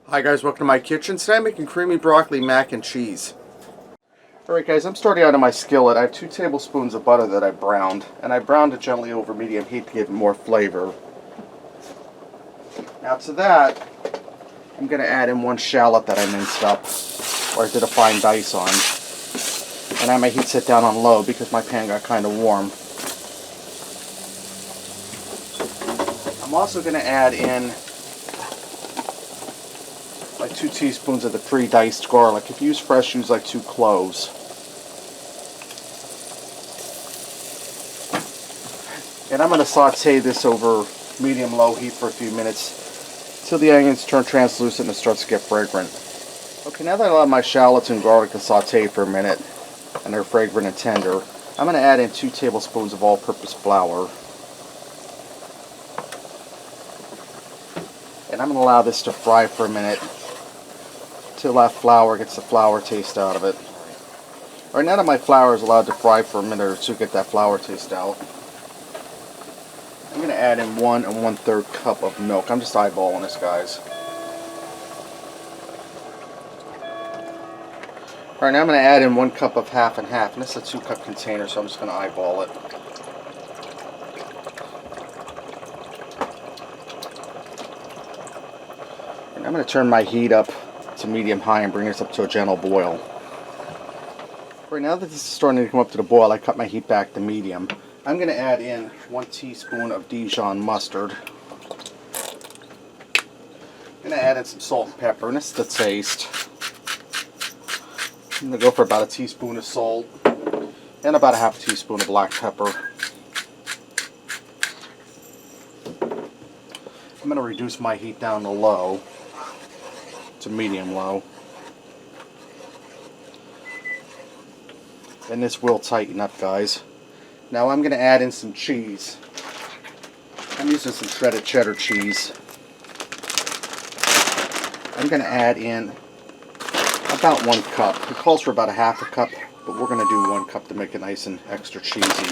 Hi guys, welcome to my kitchen. Today I'm making creamy broccoli mac and cheese. Alright guys, I'm starting out on my skillet. I have 2 tablespoons of butter that I browned, and I browned it gently over medium heat to give it more flavor. Now to that, I'm going to add in 1 shallot that I minced up, or I did a fine dice on. And I have my heat set down on low because my pan got kind of warm. I'm also going to add in like 2 teaspoons of the pre-diced garlic. If you use fresh, use like 2 cloves. And I'm going to saute this over medium-low heat for a few minutes till the onions turn translucent and it starts to get fragrant. Okay, now that I allow my shallots and garlic to saute for a minute and they're fragrant and tender, I'm going to add in 2 tablespoons of all-purpose flour. And I'm going to allow this to fry for a minute till that flour gets the flour taste out of it. Alright, now that my flour is allowed to fry for a minute or two to get that flour taste out, I'm going to add in 1 1/3 cup of milk. I'm just eyeballing this, guys. Alright, now I'm going to add in 1 cup of half and half. And this is a 2-cup container, so I'm just going to eyeball it. And I'm going to turn my heat up to medium-high and bring this up to a gentle boil. Right now that this is starting to come up to the boil, I cut my heat back to medium. I'm going to add in 1 teaspoon of Dijon mustard. I'm going to add in some salt and pepper, and this is the taste. I'm going to go for about 1 teaspoon of salt and about 1/2 teaspoon of black pepper. I'm going to reduce my heat down to low, to medium-low. And this will tighten up, guys. Now I'm going to add in some cheese. I'm using some shredded cheddar cheese. I'm going to add in about 1 cup. It calls for about 1/2 cup, but we're going to do 1 cup to make it nice and extra cheesy.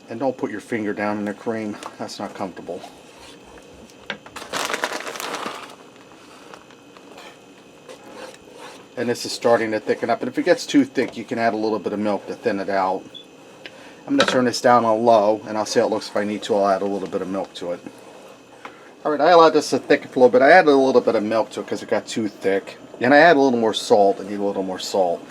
And don't put your finger down in the cream. That's not comfortable. And this is starting to thicken up. And if it gets too thick, you can add a little bit of milk to thin it out. I'm going to turn this down on low, and I'll see how it looks. If I need to, I'll add a little bit of milk to it. Alright, I allowed this to thicken a little bit. I added a little bit of milk to it because it got too thick. And I added a little more salt. I need a little more salt.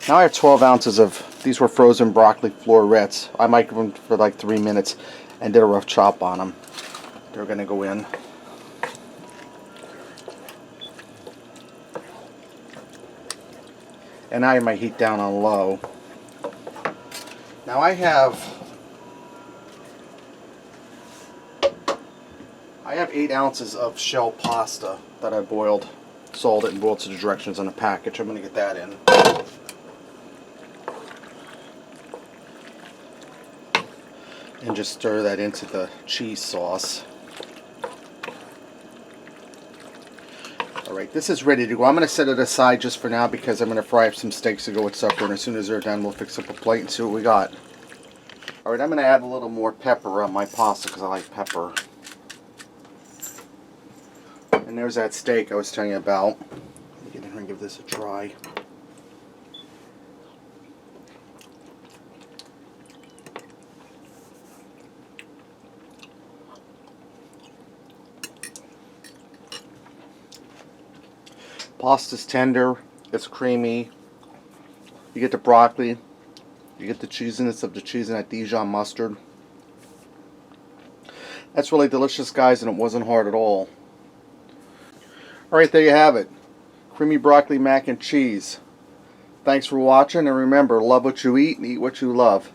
Now I have 12 ounces of, these were frozen broccoli florets. I microwaved them for like 3 minutes and did a rough chop on them. They're going to go in. And now I have my heat down on low. Now I have 8 ounces of shell pasta that I boiled, salted, and boiled to the directions on the package. I'm going to get that in. And just stir that into the cheese sauce. Alright, this is ready to go. I'm going to set it aside just for now because I'm going to fry up some steaks to go with supper, and as soon as they're done, we'll fix up a plate and see what we got. Alright, I'm going to add a little more pepper on my pasta because I like pepper. And there's that steak I was telling you about. Let me get in here and give this a try. Pasta's tender, it's creamy. You get the broccoli, you get the cheesiness of the cheese and that Dijon mustard. That's really delicious, guys, and it wasn't hard at all. Alright, there you have it. Creamy broccoli mac and cheese. Thanks for watching, and remember, love what you eat and eat what you love.